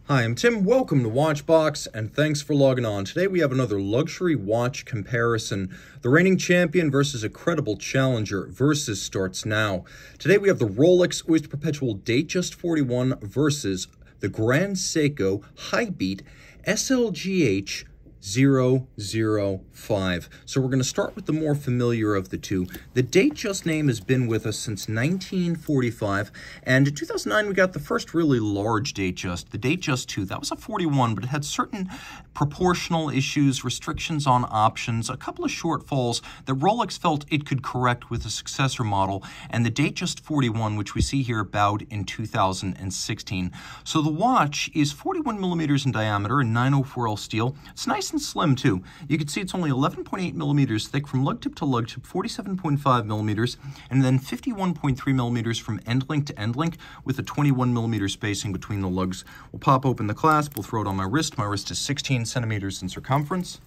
Hi, I'm Tim. Welcome to Watchbox, and thanks for logging on. Today we have another luxury watch comparison. The reigning champion versus a credible challenger versus starts now. Today we have the Rolex Oyster Perpetual Datejust 41 versus the Grand Seiko Hi-Beat SLGH005. So we're going to start with the more familiar of the two. The Datejust name has been with us since 1945, and in 2009 we got the first really large Datejust, the Datejust 2. That was a 41, but it had certain proportional issues, restrictions on options, a couple of shortfalls that Rolex felt it could correct with a successor model, and the Datejust 41, which we see here, bowed in 2016. So the watch is 41 millimeters in diameter and 904L steel. It's nice and slim too. You can see it's only 11.8 millimeters thick from lug tip to lug tip, 47.5 millimeters, and then 51.3 millimeters from end link to end link with a 21 millimeter spacing between the lugs. We'll pop open the clasp, we'll throw it on my wrist. My wrist is 16 centimeters in circumference.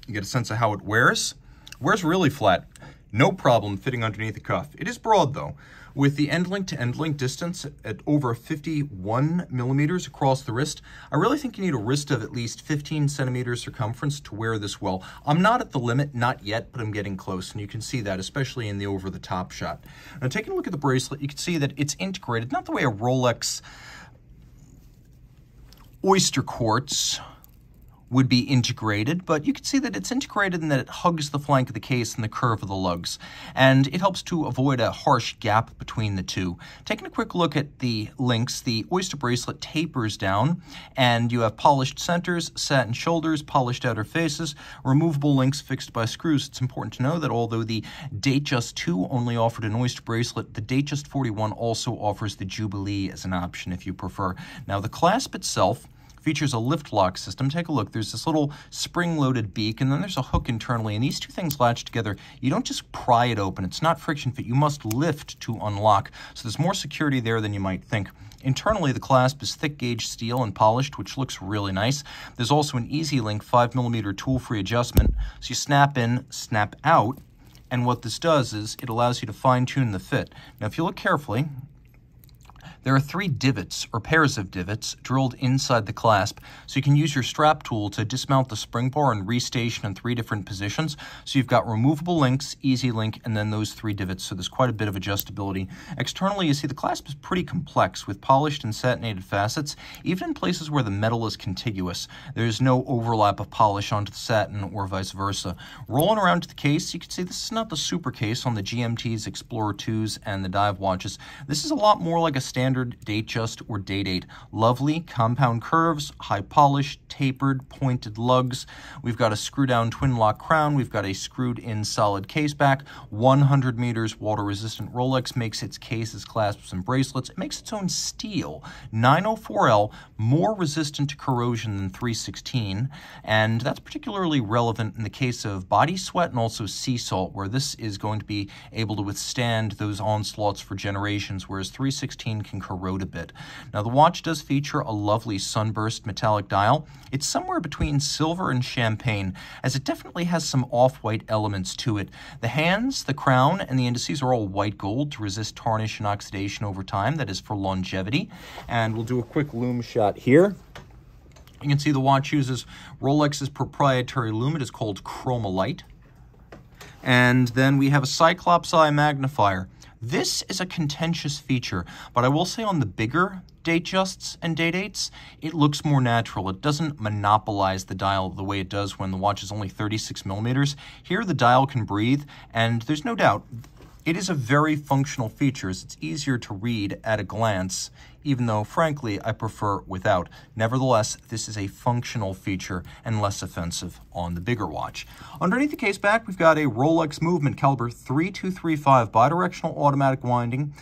You get a sense of how it wears. It wears really flat. No problem fitting underneath the cuff. It is broad though, with the end link to end link distance at over 51 millimeters across the wrist. I really think you need a wrist of at least 15 centimeters circumference to wear this well. I'm not at the limit, not yet, but I'm getting close, and you can see that, especially in the over-the-top shot. Now, taking a look at the bracelet, you can see that it's integrated, not the way a Rolex Oyster Quartz would be integrated, but you can see that it's integrated in that it hugs the flank of the case and the curve of the lugs, and it helps to avoid a harsh gap between the two. Taking a quick look at the links, the Oyster bracelet tapers down, and you have polished centers, satin shoulders, polished outer faces, removable links fixed by screws. It's important to know that although the Datejust 2 only offered an Oyster bracelet, the Datejust 41 also offers the Jubilee as an option if you prefer. Now, the clasp itself features a lift lock system. Take a look. There's this little spring-loaded beak, and then there's a hook internally, and these two things latch together. You don't just pry it open. It's not friction fit. You must lift to unlock. So there's more security there than you might think. Internally, the clasp is thick gauge steel and polished, which looks really nice. There's also an Easy Link 5mm tool-free adjustment. So you snap in, snap out, and what this does is it allows you to fine-tune the fit. Now, if you look carefully, there are 3 divots, or pairs of divots, drilled inside the clasp, so you can use your strap tool to dismount the spring bar and restation in 3 different positions. So you've got removable links, Easy Link, and then those 3 divots, so there's quite a bit of adjustability. Externally, you see the clasp is pretty complex, with polished and satinated facets, even in places where the metal is contiguous. There's no overlap of polish onto the satin or vice versa. Rolling around to the case, you can see this is not the super case on the GMTs, Explorer 2s, and the dive watches. This is a lot more like a standard Datejust or Date-8. Lovely compound curves, high polish, tapered, pointed lugs. We've got a screw-down twin-lock crown. We've got a screwed-in solid case back. 100 meters water-resistant. Rolex makes its cases, clasps, and bracelets. It makes its own steel. 904L, more resistant to corrosion than 316, and that's particularly relevant in the case of body sweat and also sea salt, where this is going to be able to withstand those onslaughts for generations, whereas 316 can corrode a bit. Now, the watch does feature a lovely sunburst metallic dial. It's somewhere between silver and champagne, as it definitely has some off-white elements to it. The hands, the crown, and the indices are all white gold to resist tarnish and oxidation over time. That is for longevity. And we'll do a quick lume shot here. You can see the watch uses Rolex's proprietary lume. It is called Chromolite. And then we have a Cyclops Eye magnifier. This is a contentious feature, but I will say on the bigger Datejusts and Date-8s, it looks more natural. It doesn't monopolize the dial the way it does when the watch is only 36 millimeters. Here, the dial can breathe, and there's no doubt it is a very functional feature. It's easier to read at a glance, even though, frankly, I prefer without. Nevertheless, this is a functional feature and less offensive on the bigger watch. Underneath the case back, we've got a Rolex Movement caliber 3235 bidirectional automatic winding,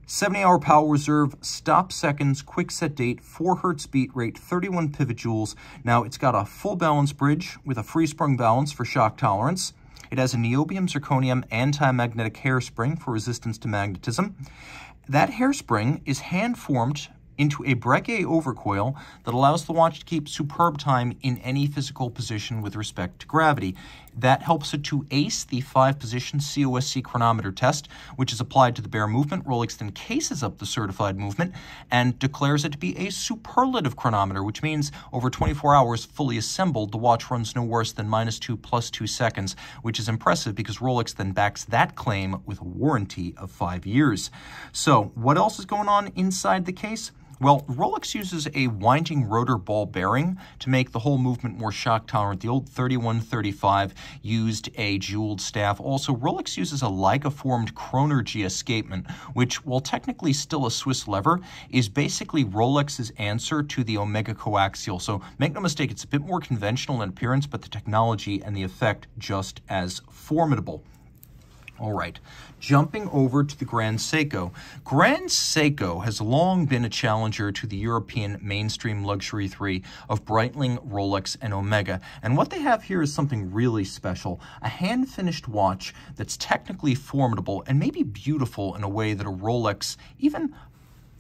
70-hour power reserve, stop seconds, quick set date, 4 Hz beat rate, 31 pivot jewels. Now, it's got a full balance bridge with a free sprung balance for shock tolerance. It has a niobium zirconium anti-magnetic hairspring for resistance to magnetism. That hairspring is hand-formed into a Breguet overcoil that allows the watch to keep superb time in any physical position with respect to gravity. That helps it to ace the 5-position COSC chronometer test, which is applied to the bare movement. Rolex then cases up the certified movement and declares it to be a superlative chronometer, which means over 24 hours fully assembled, the watch runs no worse than -2 + 2 seconds, which is impressive because Rolex then backs that claim with a warranty of 5 years. So what else is going on inside the case? Well, Rolex uses a winding rotor ball bearing to make the whole movement more shock tolerant. The old 3135 used a jeweled staff. Also, Rolex uses a Liga-formed chronergy escapement, which, while technically still a Swiss lever, is basically Rolex's answer to the Omega coaxial. So make no mistake, it's a bit more conventional in appearance, but the technology and the effect just as formidable. All right, jumping over to the Grand Seiko. Grand Seiko has long been a challenger to the European mainstream luxury three of Breitling, Rolex, and Omega. And what they have here is something really special, a hand-finished watch that's technically formidable and maybe beautiful in a way that a Rolex, even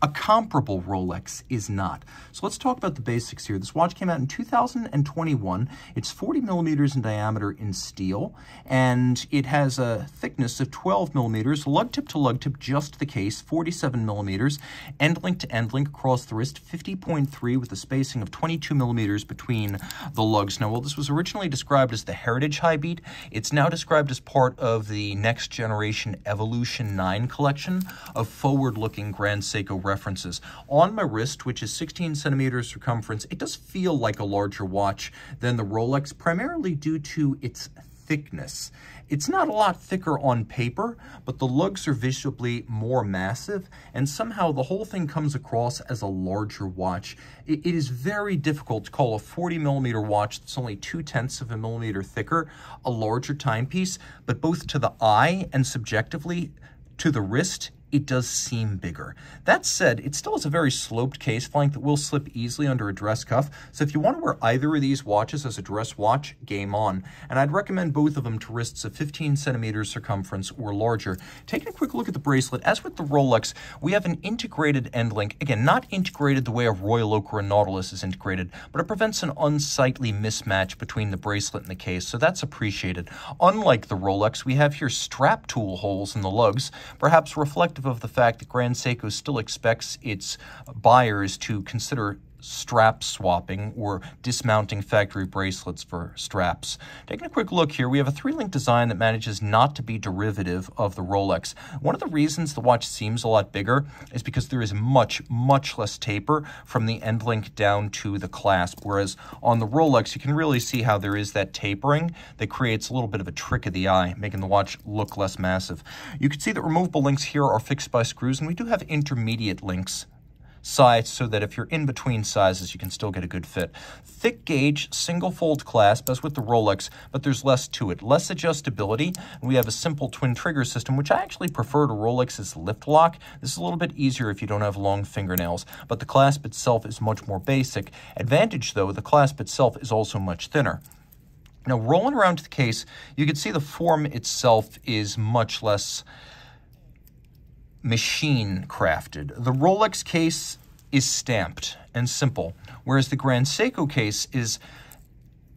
a comparable Rolex, is not. So let's talk about the basics here. This watch came out in 2021. It's 40 millimeters in diameter in steel, and it has a thickness of 12 millimeters, lug tip to lug tip, just the case, 47 millimeters, end link to end link across the wrist, 50.3 with a spacing of 22 millimeters between the lugs. Now, while this was originally described as the Heritage Hi-Beat, it's now described as part of the next generation Evolution 9 collection of forward-looking Grand Seiko references. On my wrist, which is 16 centimeters circumference, it does feel like a larger watch than the Rolex, primarily due to its thickness. It's not a lot thicker on paper, but the lugs are visibly more massive, and somehow the whole thing comes across as a larger watch. It is very difficult to call a 40 millimeter watch that's only 0.2 of a millimeter thicker a larger timepiece, but both to the eye and subjectively to the wrist, it does seem bigger. That said, it still has a very sloped case flank that will slip easily under a dress cuff, so if you want to wear either of these watches as a dress watch, game on. And I'd recommend both of them to wrists of 15 centimeters circumference or larger. Taking a quick look at the bracelet, as with the Rolex, we have an integrated end link. Again, not integrated the way a Royal Oak or a Nautilus is integrated, but it prevents an unsightly mismatch between the bracelet and the case, so that's appreciated. Unlike the Rolex, we have here strap tool holes in the lugs, perhaps reflective of the fact that Grand Seiko still expects its buyers to consider strap swapping or dismounting factory bracelets for straps. Taking a quick look here, we have a 3-link design that manages not to be derivative of the Rolex. One of the reasons the watch seems a lot bigger is because there is much less taper from the end link down to the clasp, whereas on the Rolex you can really see how there is that tapering that creates a little bit of a trick of the eye, making the watch look less massive. You can see that removable links here are fixed by screws, and we do have intermediate links size so that if you're in between sizes, you can still get a good fit. Thick gauge, single fold clasp, as with the Rolex, but there's less to it. Less adjustability. We have a simple twin trigger system, which I actually prefer to Rolex's lift lock. This is a little bit easier if you don't have long fingernails, but the clasp itself is much more basic. Advantage, though, the clasp itself is also much thinner. Now, rolling around to the case, you can see the form itself is much less machine crafted. The Rolex case is stamped and simple, whereas the Grand Seiko case is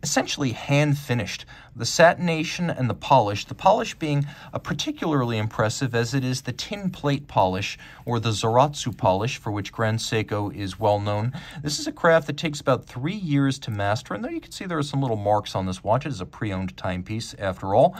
essentially hand finished. The satination and the polish being particularly impressive as it is the tin plate polish, or the Zaratsu polish, for which Grand Seiko is well known. This is a craft that takes about 3 years to master, and though you can see there are some little marks on this watch, it is a pre-owned timepiece after all.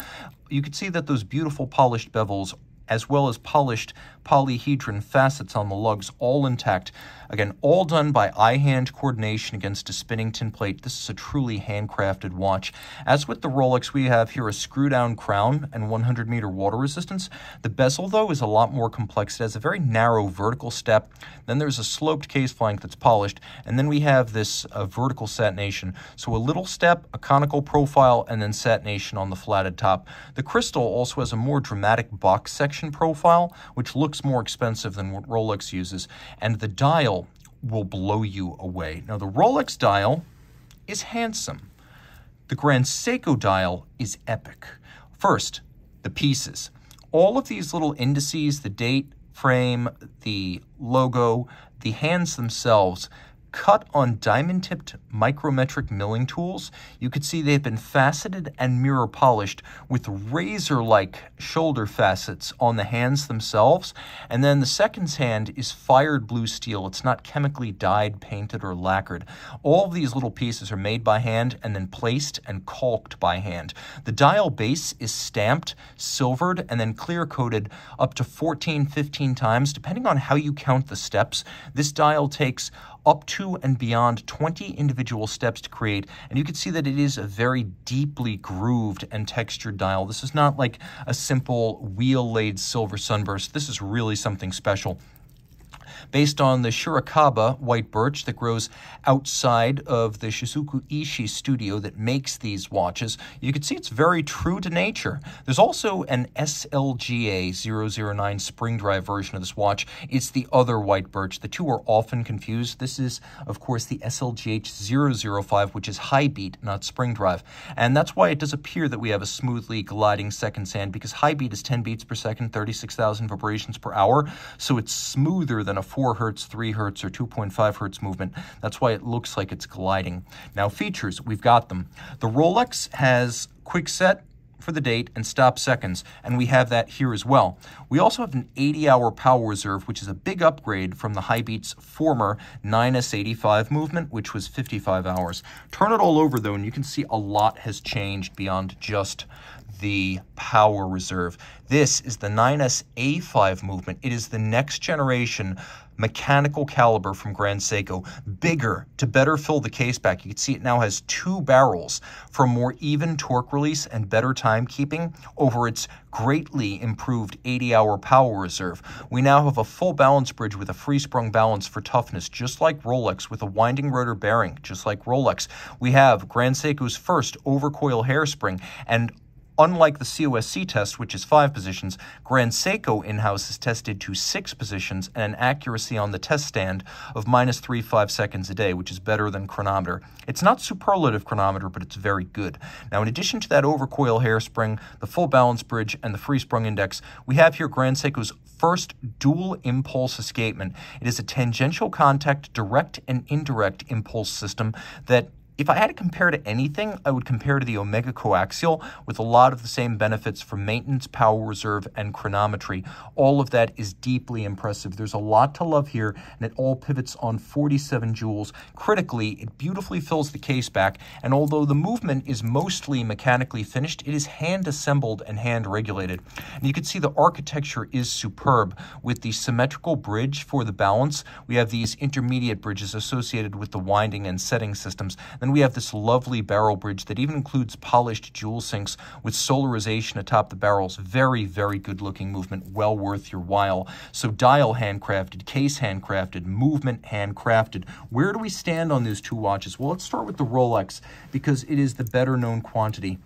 You can see that those beautiful polished bevels, as well as polished polyhedron facets on the lugs, all intact. Again, all done by eye-hand coordination against a spinning tin plate. This is a truly handcrafted watch. As with the Rolex, we have here a screw-down crown and 100-meter water resistance. The bezel, though, is a lot more complex. It has a very narrow vertical step. Then there's a sloped case flank that's polished, and then we have this vertical satination. So a little step, a conical profile, and then satination on the flatted top. The crystal also has a more dramatic box section profile, which looks more expensive than what Rolex uses, and the dial will blow you away. Now, the Rolex dial is handsome. The Grand Seiko dial is epic. First, the pieces. All of these little indices, the date, frame, the logo, the hands themselves cut on diamond-tipped micrometric milling tools. You could see they've been faceted and mirror polished with razor-like shoulder facets on the hands themselves. And then the second hand is fired blue steel. It's not chemically dyed, painted, or lacquered. All of these little pieces are made by hand and then placed and caulked by hand. The dial base is stamped, silvered, and then clear-coated up to 14, 15 times, depending on how you count the steps. This dial takes up to and beyond 20 individual steps to create, and you can see that it is a very deeply grooved and textured dial. This is not like a simple wheel-laid silver sunburst. This is really something special. Based on the Shirakaba white birch that grows outside of the Shizukuishi studio that makes these watches, you can see it's very true to nature. There's also an SLGH005 spring drive version of this watch. It's the other white birch. The two are often confused. This is, of course, the SLGH005, which is Hi-Beat, not spring drive. And that's why it does appear that we have a smoothly gliding second hand, because Hi-Beat is 10 beats per second, 36,000 vibrations per hour, so it's smoother than a 4 hertz, 3 hertz, or 2.5 hertz movement. That's why it looks like it's gliding. Now, features, we've got them. The Rolex has quick set for the date and stop seconds, and we have that here as well. We also have an 80-hour power reserve, which is a big upgrade from the Hi-Beat's former 9S85 movement, which was 55 hours. Turn it all over, though, and you can see a lot has changed beyond just the power reserve. This is the 9S-A5 movement. It is the next generation mechanical caliber from Grand Seiko, bigger to better fill the case back. You can see it now has 2 barrels for more even torque release and better timekeeping over its greatly improved 80-hour power reserve. We now have a full balance bridge with a free-sprung balance for toughness, just like Rolex, with a winding rotor bearing, just like Rolex. We have Grand Seiko's first overcoil hairspring, and unlike the COSC test, which is 5 positions, Grand Seiko in-house is tested to 6 positions and an accuracy on the test stand of -3.5 seconds a day, which is better than chronometer. It's not superlative chronometer, but it's very good. Now, in addition to that overcoil hairspring, the full balance bridge, and the free sprung index, we have here Grand Seiko's first dual impulse escapement. It is a tangential contact, direct and indirect impulse system that, if I had to compare to anything, I would compare to the Omega coaxial, with a lot of the same benefits for maintenance, power reserve, and chronometry. All of that is deeply impressive. There's a lot to love here, and it all pivots on 47 jewels. Critically, it beautifully fills the case back, and although the movement is mostly mechanically finished, it is hand-assembled and hand-regulated. And you can see the architecture is superb. With the symmetrical bridge for the balance, we have these intermediate bridges associated with the winding and setting systems. Then we have this lovely barrel bridge that even includes polished jewel sinks with solarization atop the barrels. Very, very good looking movement, well worth your while. So dial handcrafted, case handcrafted, movement handcrafted. Where do we stand on these two watches? Well, let's start with the Rolex, because it is the better known quantity.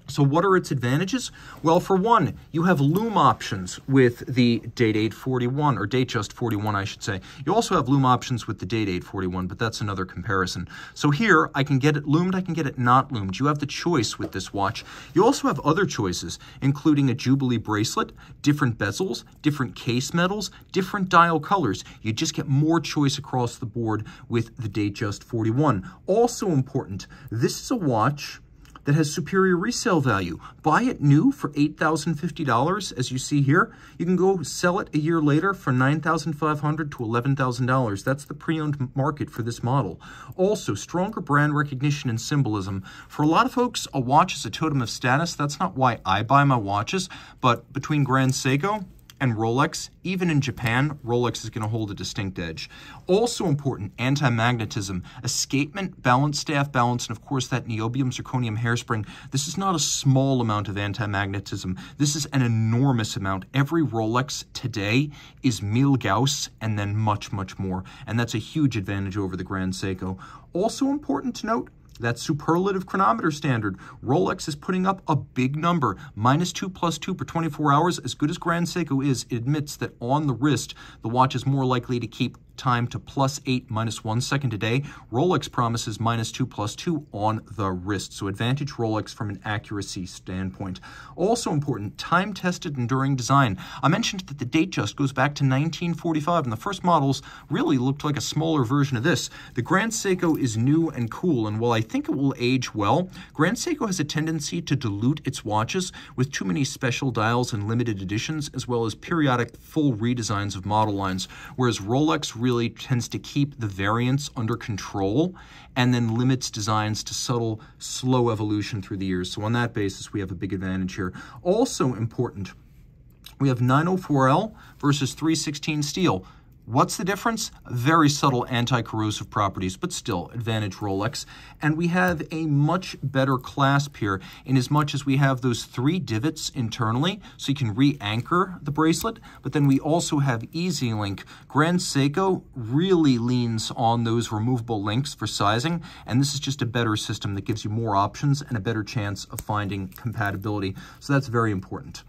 So what are its advantages? Well, for one, you have loom options with the Datejust 41, or Datejust 41, I should say. You also have loom options with the Datejust 41, but that's another comparison. So here, I can get it loomed, I can get it not loomed. You have the choice with this watch. You also have other choices, including a Jubilee bracelet, different bezels, different case metals, different dial colors. You just get more choice across the board with the Datejust 41. Also important, this is a watch that has superior resale value. Buy it new for $8,050, as you see here. You can go sell it a year later for $9,500 to $11,000. That's the pre-owned market for this model. Also, stronger brand recognition and symbolism. For a lot of folks, a watch is a totem of status. That's not why I buy my watches, but between Grand Seiko and Rolex, even in Japan, Rolex is going to hold a distinct edge. Also important, anti-magnetism, escapement, balance, staff balance, and of course that niobium zirconium hairspring. This is not a small amount of anti-magnetism. This is an enormous amount. Every Rolex today is 1000 Gauss and then much, much more. And that's a huge advantage over the Grand Seiko. Also important to note, that superlative chronometer standard. Rolex is putting up a big number, -2 + 2 per 24 hours. As good as Grand Seiko is, it admits that on the wrist, the watch is more likely to keep time to +8, -1 second a day. Rolex promises -2, +2 on the wrist. So advantage Rolex from an accuracy standpoint. Also important, time-tested, enduring design. I mentioned that the Datejust goes back to 1945, and the first models really looked like a smaller version of this. The Grand Seiko is new and cool, and while I think it will age well, Grand Seiko has a tendency to dilute its watches with too many special dials and limited editions, as well as periodic full redesigns of model lines, whereas Rolex really tends to keep the variants under control and then limits designs to subtle, slow evolution through the years. So on that basis, we have a big advantage here. Also important, we have 904L versus 316 steel. What's the difference? Very subtle anti-corrosive properties, but still advantage Rolex. And we have a much better clasp here in as much as we have those 3 divots internally, so you can re-anchor the bracelet, but then we also have Easy Link. Grand Seiko really leans on those removable links for sizing, and this is just a better system that gives you more options and a better chance of finding compatibility. So that's very important.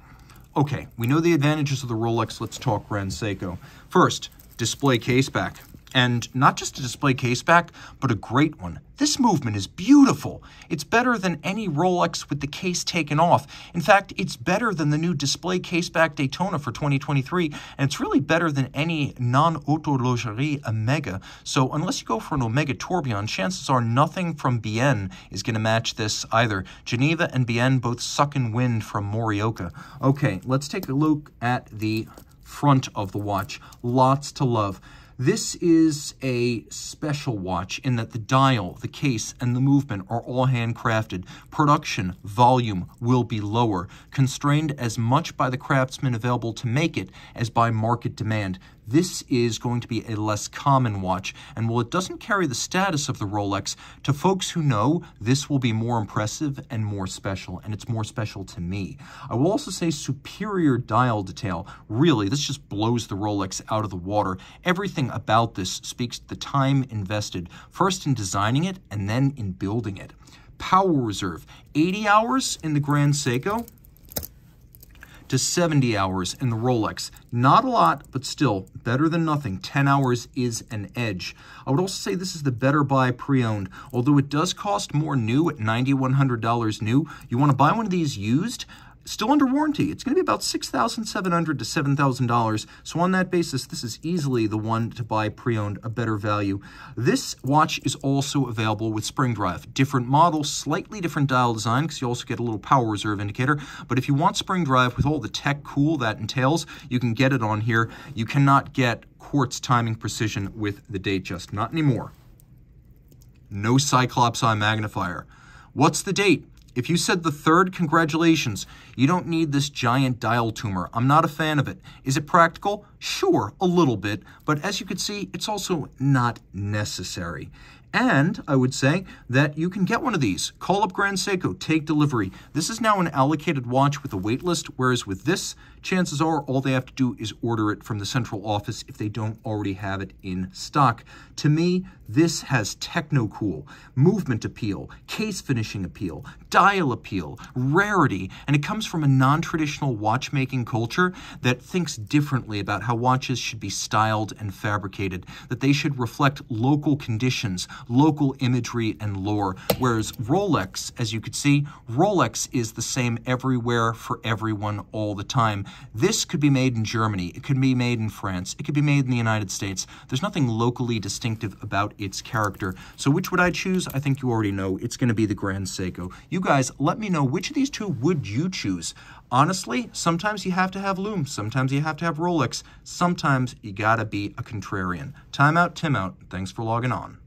Okay, we know the advantages of the Rolex. Let's talk Grand Seiko. First, display case back. And not just a display case back, but a great one. This movement is beautiful. It's better than any Rolex with the case taken off. In fact, it's better than the new display case back Daytona for 2023, and it's really better than any non-horlogerie Omega. So unless you go for an Omega Tourbillon, chances are nothing from Bien is going to match this either. Geneva and Bien both suck in wind from Morioka. Okay, let's take a look at the front of the watch. Lots to love. This is a special watch in that the dial, the case, and the movement are all handcrafted. Production volume will be lower, constrained as much by the craftsmen available to make it as by market demand. This is going to be a less common watch, and while it doesn't carry the status of the Rolex, to folks who know, this will be more impressive and more special, and it's more special to me. I will also say superior dial detail. Really, this just blows the Rolex out of the water. Everything about this speaks to the time invested, first in designing it and then in building it. Power reserve, 80 hours in the Grand Seiko to 70 hours in the Rolex. Not a lot, but still better than nothing. 10 hours is an edge. I would also say this is the better buy pre-owned. Although it does cost more new at $9,100 new, you want to buy one of these used, still under warranty. It's going to be about $6,700 to $7,000. So on that basis, this is easily the one to buy pre-owned, a better value. This watch is also available with spring drive. Different model, slightly different dial design, because you also get a little power reserve indicator. But if you want spring drive with all the tech cool that entails, you can get it on here. You cannot get quartz timing precision with the Datejust. Not anymore. No Cyclops eye magnifier. What's the date? If you said the 3rd, congratulations. You don't need this giant dial tumor. I'm not a fan of it. Is it practical? Sure, a little bit. But as you can see, it's also not necessary. And I would say that you can get one of these. Call up Grand Seiko, take delivery. This is now an allocated watch with a wait list, whereas with this, chances are all they have to do is order it from the central office if they don't already have it in stock. To me, this has techno-cool, movement appeal, case finishing appeal, dial appeal, rarity, and it comes from a non-traditional watchmaking culture that thinks differently about how watches should be styled and fabricated, that they should reflect local conditions, local imagery and lore, whereas Rolex, as you could see, Rolex is the same everywhere for everyone all the time. This could be made in Germany, it could be made in France, it could be made in the United States. There's nothing locally distinctive about its character. So which would I choose? I think you already know. It's going to be the Grand Seiko. You guys, let me know which of these two would you choose. Honestly, sometimes you have to have Lume, sometimes you have to have Rolex, sometimes you gotta be a contrarian. Time out, Tim out. Thanks for logging on.